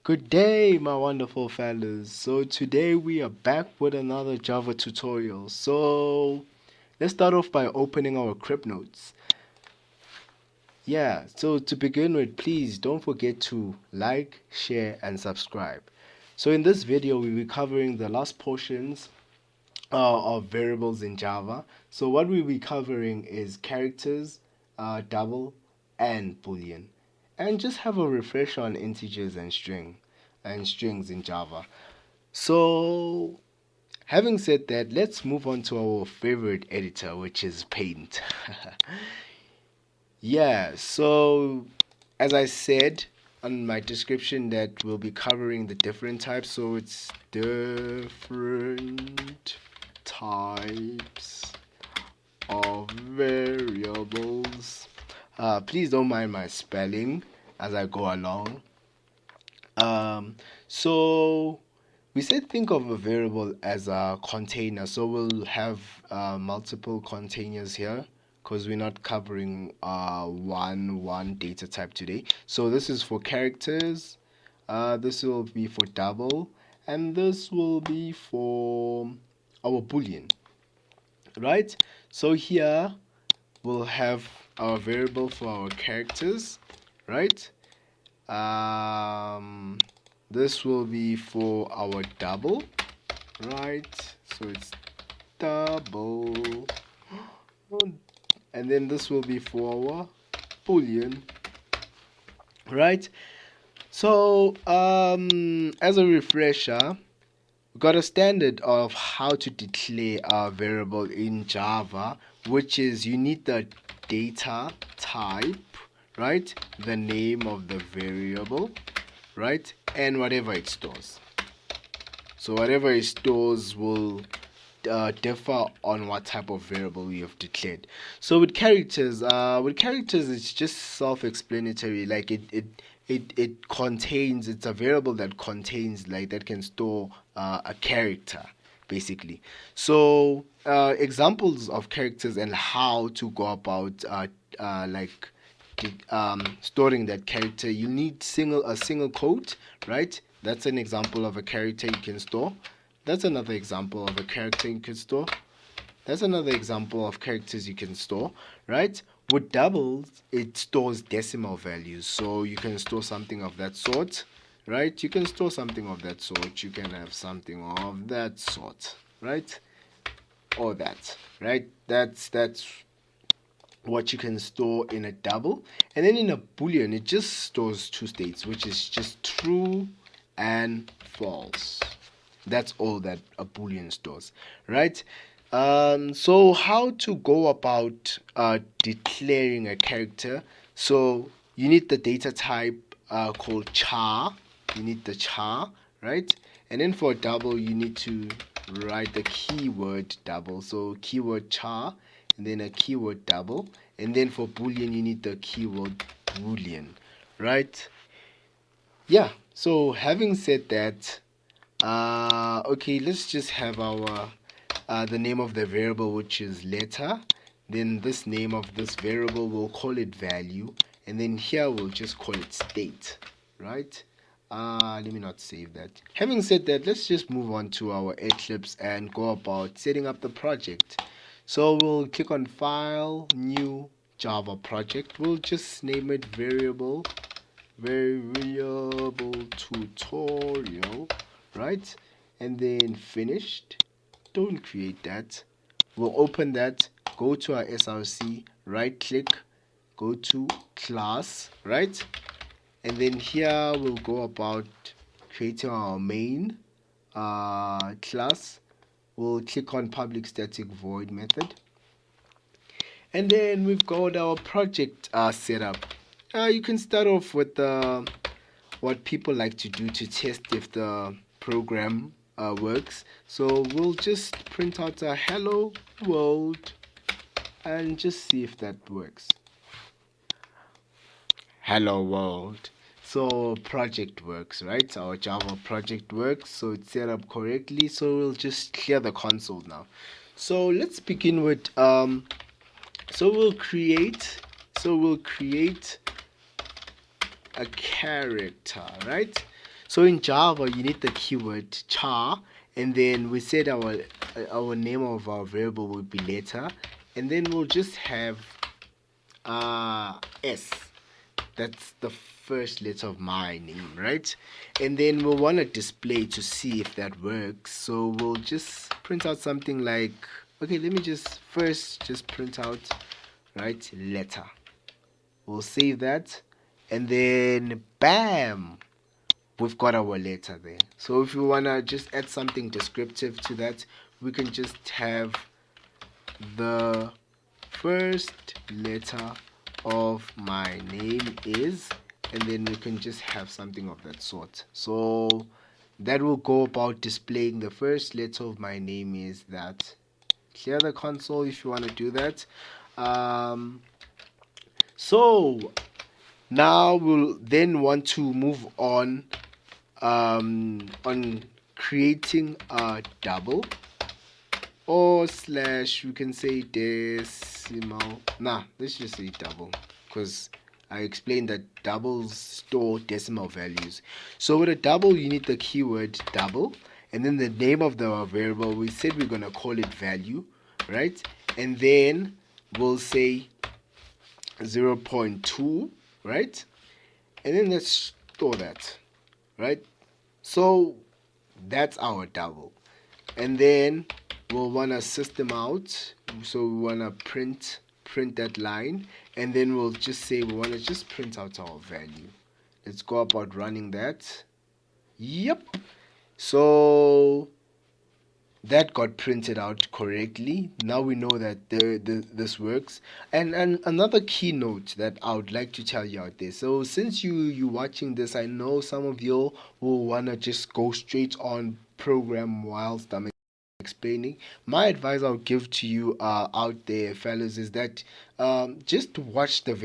Good day, my wonderful fellas. So today we are back with another Java tutorial. So let's start off by opening our script notes. Yeah, so to begin with, please don't forget to like, share, and subscribe. So in this video, we'll be covering the last portions of variables in Java. So what we'll be covering is characters, double, and Boolean. And just have a refresh on integers and strings in Java. So having said that, let's move on to our favorite editor, which is Paint. Yeah, so as I said on my description that we'll be covering the different types, so it's different types of variables. Please don't mind my spelling as I go along. So we said think of a variable as a container, so we'll have multiple containers here because we're not covering one data type today. So this is for characters, this will be for double, and this will be for our Boolean, right? So here we'll have our variable for our characters, right? This will be for our double, right? So it's double, and then this will be for our Boolean, right? So as a refresher, we got a standard of how to declare a variable in Java, which is you need the data type, right, the name of the variable, right, and whatever it stores. So whatever it stores will differ on what type of variable you have declared. So with characters it's just self-explanatory. Like it contains, it's a variable that contains, like, that can store a character basically. So examples of characters and how to go about storing that character. You need a single quote, right? That's an example of a character you can store. That's another example of a character you can store. That's another example of characters you can store, right? With doubles, it stores decimal values, so you can store something of that sort, right? You can store something of that sort. You can have something of that sort, right? Or that, right? That's what you can store in a double. And then in a Boolean, it just stores two states, which is just true and false. That's all that a Boolean stores, right? So how to go about declaring a character? So you need the data type called char. You need the char, right? And then for double, you need to write the keyword double. So keyword char, and then a keyword double. And then for Boolean, you need the keyword Boolean, right? Yeah, so having said that, okay, let's just have our the name of the variable, which is letter. Then this name of this variable, we'll call it value, and then here we'll just call it state, right? Let me not save that. Having said that, let's just move on to our Eclipse and go about setting up the project. So we'll click on File, New, Java Project. We'll just name it variable tutorial, right? And then finished. Don't create that. We'll open that, go to our SRC, right click, go to class, right? And then here we'll go about creating our main class. We'll click on public static void method. And then we've got our project set up. You can start off with what people like to do to test if the program works. So we'll just print out a hello world and just see if that works. Hello world. So project works, right? Our Java project works, so it's set up correctly. So we'll just clear the console now. So let's begin with we'll create a character, right? So in Java, you need the keyword char, and then we said our name of our variable would be letter, and then we'll just have S. That's the first letter of my name, right? And then we'll want to display to see if that works. So we'll just print out something like, okay, let me just print out, right, letter. We'll save that, and then bam, we've got our letter there. So if you want to just add something descriptive to that, we can just have the first letter of my name is, and then we can just have something of that sort. So that will go about displaying the first letter of my name is that. Clear the console if you want to do that. So now we'll then want to move on creating a double, or slash, we can say decimal. Let's just say double, because I explained that doubles store decimal values. So with a double, you need the keyword double, and then the name of the variable, we said we're going to call it value, right? And then we'll say 0.2, right? And then let's store that, right? So that's our double. And then we'll want to system out, so we want to print that line, and then we'll just say we want to just print out our value. Let's go about running that. Yep. So that got printed out correctly. Now we know that this works. And another keynote that I would like to tell you out there. So since you watching this, I know some of you will wanna just go straight on program whilst I'm explaining. My advice I'll give to you out there, fellas, is that just watch the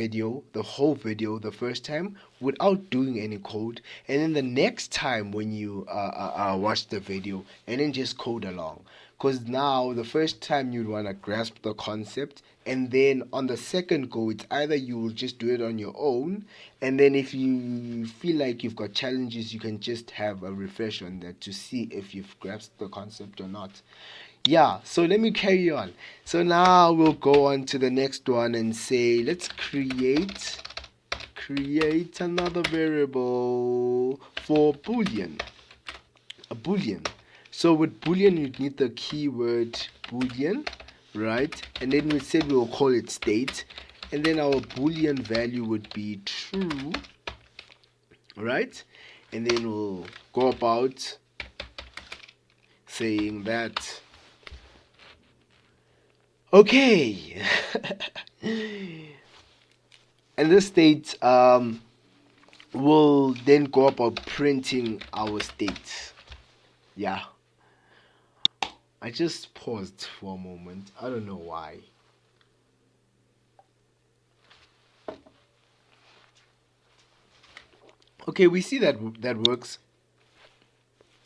whole video the first time without doing any code, and then the next time when you watch the video, and then just code along. Because now the first time you'd want to grasp the concept, and then on the second go, it's either you will just do it on your own, and then if you feel like you've got challenges, you can just have a refresh on that to see if you've grasped the concept or not. Yeah, so let me carry on. So now we'll go on to the next one and say, let's create another variable for Boolean. A Boolean. So with Boolean, you need the keyword Boolean, right? And then we said we'll call it state, and then our Boolean value would be true, right? And then we'll go about saying that, okay. And this state will then go about printing our state. Yeah. I just paused for a moment. I don't know why. Okay, we see that works.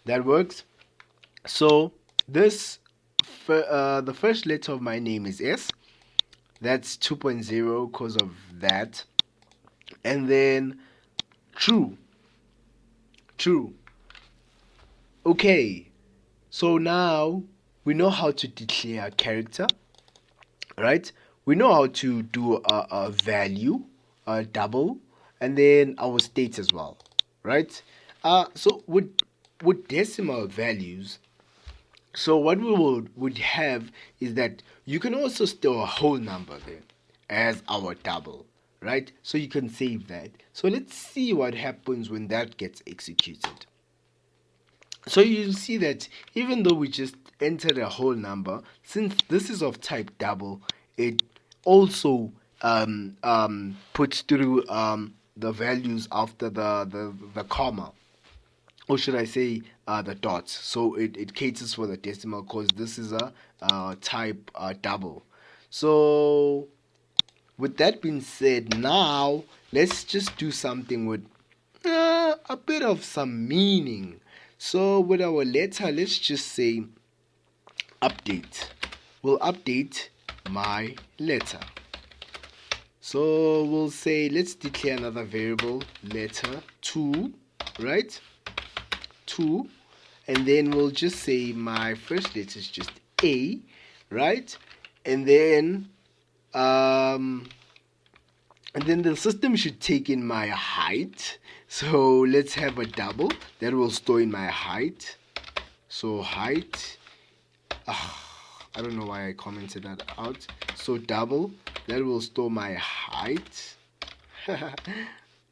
That works. So this the first letter of my name is S. That's 2.0 because of that. And then true. Okay, so now we know how to declare a character, right? We know how to do a value, a double, and then our state as well, right? So with decimal values, so what we would have is that you can also store a whole number there as our double, right? So you can save that. So let's see what happens when that gets executed. So you see that even though we just entered a whole number, since this is of type double, it also puts through the values after the comma, or should I say the dots. So it caters for the decimal because this is a type double. So with that being said, now let's just do something with a bit of some meaning. So with our letter, let's just say update. We'll update my letter. So we'll say, let's declare another variable, letter 2, right? 2, and then we'll just say my first letter is just A, right? And then the system should take in my height. So let's have a double that will store in my height. So height, I don't know why I commented that out. So double that will store my height.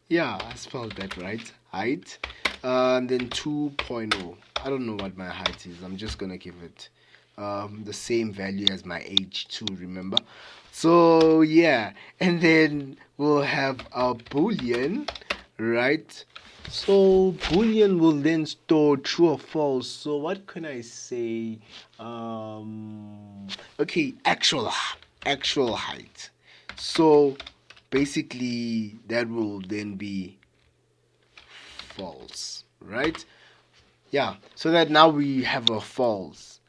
Yeah, I spelled that right. Height. And then 2.0. I don't know what my height is. I'm just gonna give it the same value as my age too, remember? So yeah, and then we'll have a boolean, right? So boolean will then store true or false. So what can I say? Okay, actual height. So basically that will then be false, right? Yeah, so that now we have a false.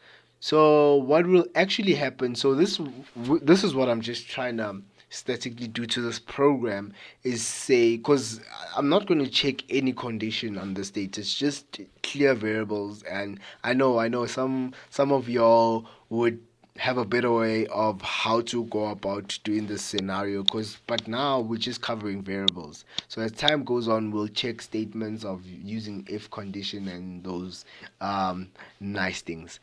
So what will actually happen, so this is what I'm just trying to statically do to this program, is say, because I'm not going to check any condition on the state, it's just clear variables. And I know some of y'all would have a better way of how to go about doing this scenario, but now we're just covering variables. So as time goes on, we'll check statements of using if condition and those nice things.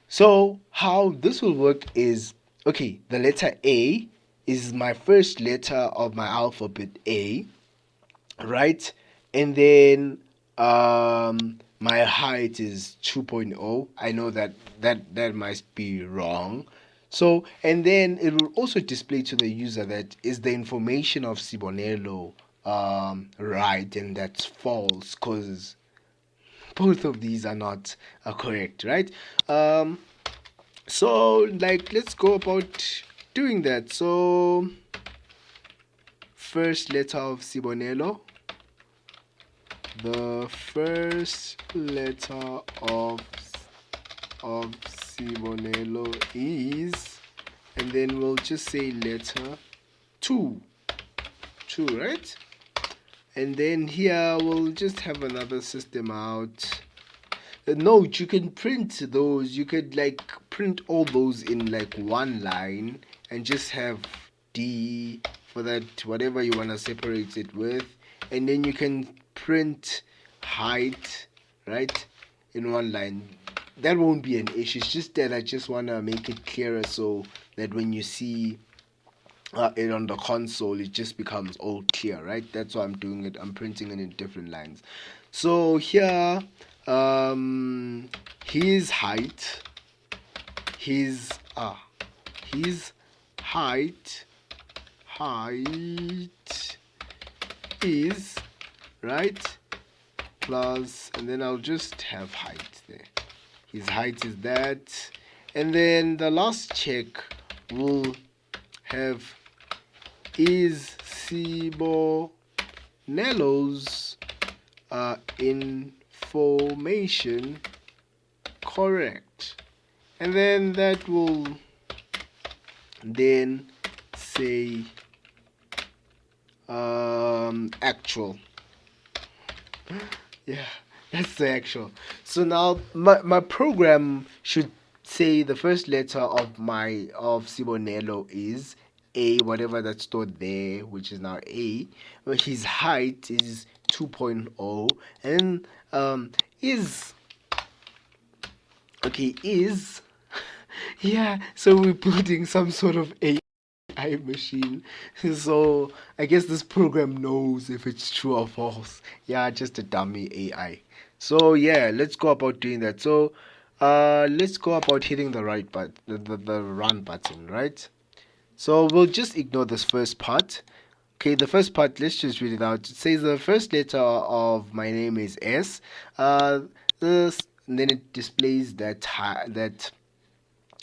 So how this will work is, okay, the letter A is my first letter of my alphabet A, right? And then my height is 2.0. I know that might be wrong. So, and then it will also display to the user that is the information of Sibonelo right, and that's false, because both of these are not correct, right? So like, let's go about doing that. So first letter of Sibonelo, the first letter of Sibonelo is, and then we'll just say letter 2, right? And then here we'll just have another system out. Note, you can print those, you could like print all those in like one line and just have D for that, whatever you want to separate it with, and then you can print height, right, in one line. That won't be an issue. It's just that I just want to make it clearer so that when you see it on the console, it just becomes all clear, right? That's why I'm doing it. I'm printing it in different lines. So here, his height, his height is, right, plus, and then I'll just have height there. His height is that, and then the last check will have is Sibonelo's information correct, and then that will then say actual. Yeah, that's the actual. So now my program should say the first letter of Sibonelo is A, whatever that's stored there, which is now A. His height is 2.0, and is, okay, is, yeah, so we're building some sort of AI machine. So I guess this program knows if it's true or false. Yeah, just a dummy AI. So yeah, let's go about doing that. So let's go about hitting the right button, the run button, right? So we'll just ignore this first part. Okay, the first part, let's just read it out. It says the first letter of my name is S. This, and then it displays that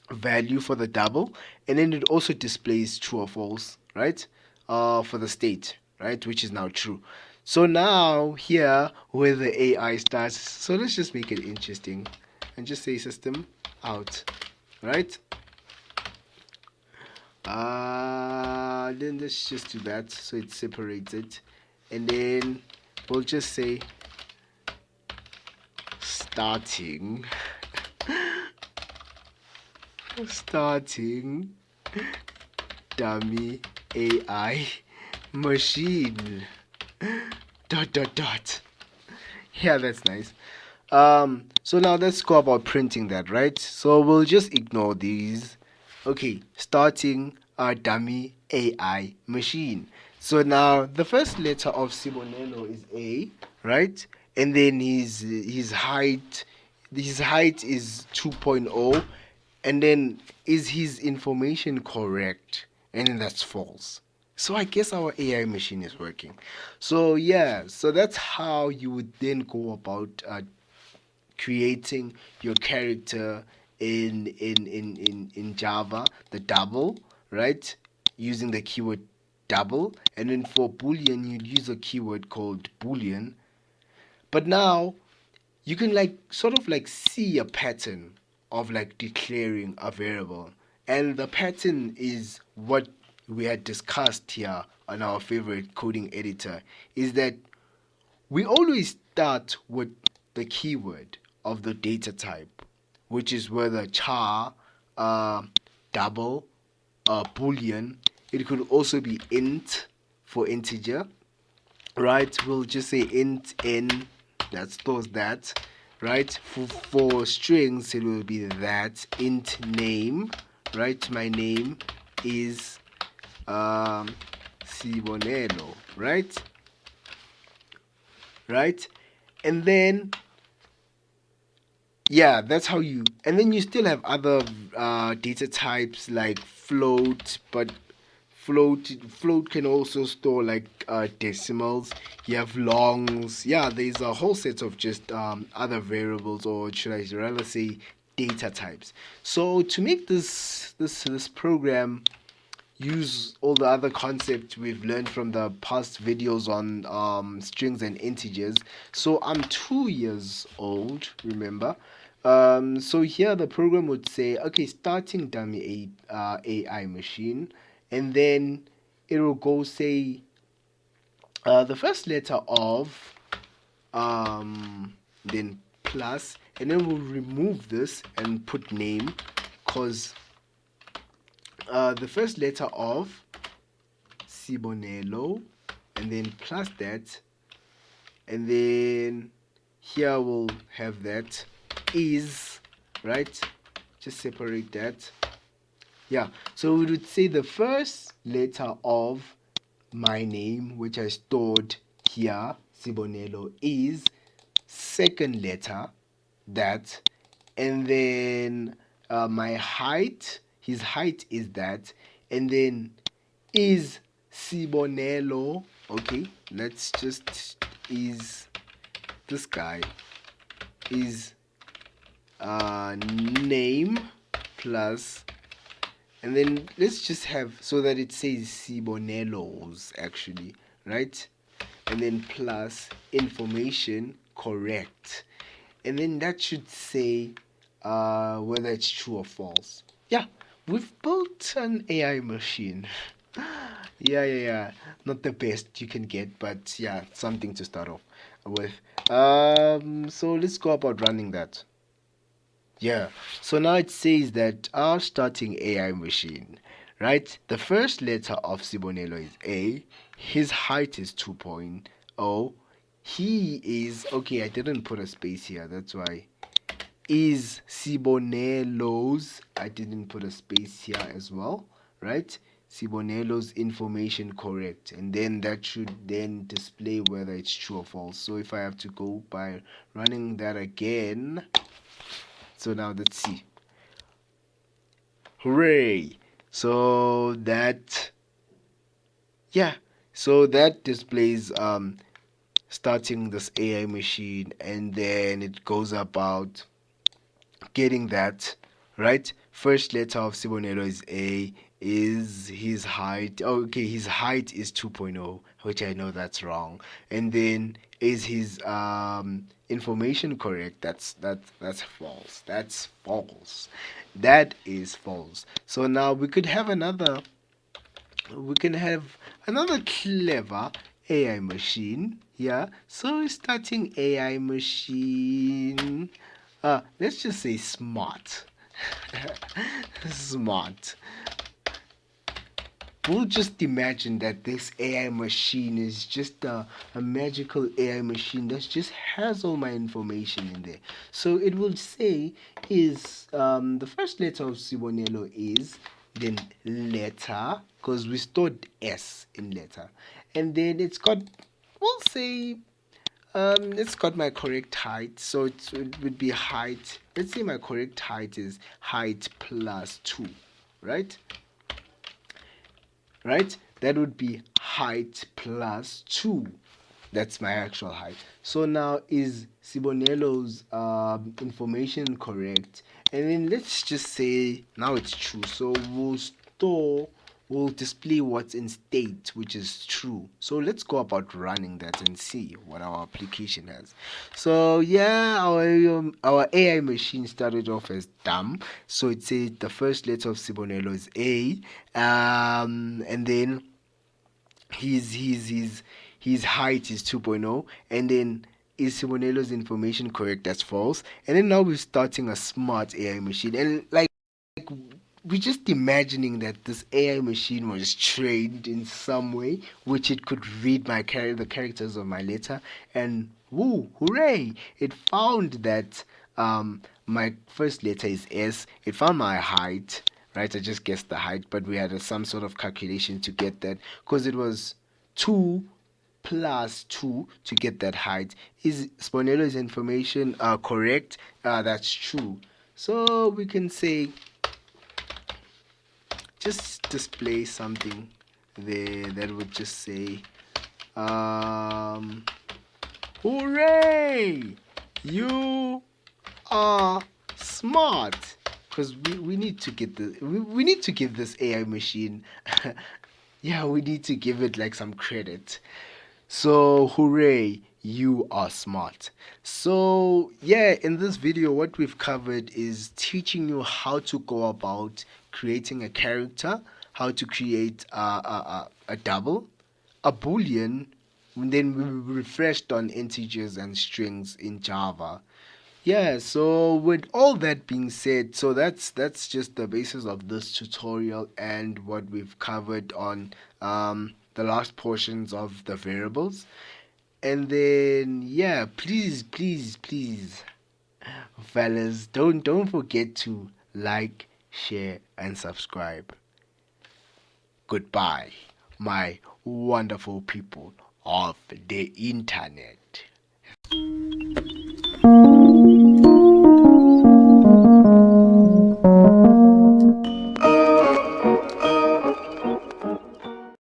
value for the double, and then it also displays true or false, right? For the state, right, which is now true. So now here where the AI starts, so let's just make it interesting and just say system out, right? Then let's just do that so it's separated, and then we'll just say starting dummy AI machine dot dot dot. Yeah, that's nice. So now let's go about printing that, right? So we'll just ignore these. Okay, starting our dummy AI machine. So now the first letter of Sibonelo is A, right? And then his height is 2.0, and then is his information correct? And then that's false. So I guess our AI machine is working. So yeah, so that's how you would then go about creating your character in Java, the double, right? Using the keyword double, and then for Boolean you'd use a keyword called Boolean. But now you can like sort of like see a pattern of like declaring a variable, and the pattern is what we had discussed here on our favorite coding editor, is that we always start with the keyword of the data type, which is whether char, double, boolean. It could also be int for integer, right? We'll just say int n, that stores that, right? For strings, it will be that int name, right? My name is Sibonelo, right? Right? And then yeah, that's how you, and then you still have other data types like float, but float can also store like decimals. You have longs. Yeah, there's a whole set of just other variables, or should I rather say data types. So to make this program use all the other concepts we've learned from the past videos on strings and integers. So I'm 2 years old, remember. So here the program would say, okay, starting dummy AI machine, and then it will go say the first letter of then plus, and then we'll remove this and put name, because the first letter of Sibonelo, and then plus that, and then here we'll have that is, right? Just separate that. Yeah, so we would say the first letter of my name, which I stored here, Sibonelo, is second letter, that, and then my height, his height is that, and then is Sibonelo. Okay, let's just is this guy is name plus, and then let's just have so that it says Sibonelos actually, right? And then plus information correct, and then that should say whether it's true or false. Yeah, we've built an AI machine. Yeah. Not the best you can get, but yeah, something to start off with. So let's go about running that. Yeah, so now it says that our starting AI machine, right? The first letter of Sibonelo is A. His height is 2.0. He is, okay, I didn't put a space here, that's why. Is Sibonelo's, I didn't put a space here as well, right? Sibonelo's information correct, and then that should then display whether it's true or false. So if I have to go by running that again, so now let's see. Hooray! So that, yeah, so that displays starting this AI machine, and then it goes about getting that, right? First letter of Sibonelo is A. Is his height, okay, his height is 2.0, which I know that's wrong. And then is his information correct? That's false. That's false. That is false. So now we can have another clever AI machine. Yeah, so we're starting AI machine. Let's just say smart. Smart. We'll just imagine that this AI machine is just a magical AI machine that just has all my information in there. So it will say is the first letter of Sibonelo is, then letter, because we stored S in letter, and then it's got, we'll say, it's got my correct height, so it would be height. Let's say my correct height is height plus 2, right? Right? That would be height plus 2. That's my actual height. So now is Sibonelo's information correct? And then let's just say now it's true. So we'll display what's in state, which is true. So let's go about running that and see what our application has. So yeah, our AI machine started off as dumb. So it said the first letter of Sibonelo is A, and then his height is 2.0, and then is Simonelo's information correct? That's false. And then now we're starting a smart AI machine, and like we're just imagining that this AI machine was trained in some way, which it could read the characters of my letter, and woo, hooray! It found that my first letter is S. It found my height, right? I just guessed the height, but we had some sort of calculation to get that because it was 2 plus 2 to get that height. Is Sponelo's information correct? That's true. So we can say just display something there that would just say hooray, you are smart, because we need to get we need to give this AI machine yeah, we need to give it like some credit. So hooray, you are smart. So yeah, in this video what we've covered is teaching you how to go about creating a character, how to create a double, a boolean, and then we refreshed on integers and strings in Java. Yeah, so with all that being said, so that's just the basis of this tutorial and what we've covered on the last portions of the variables. And then yeah, please, fellas, don't forget to like, share, and subscribe. Goodbye, my wonderful people of the internet.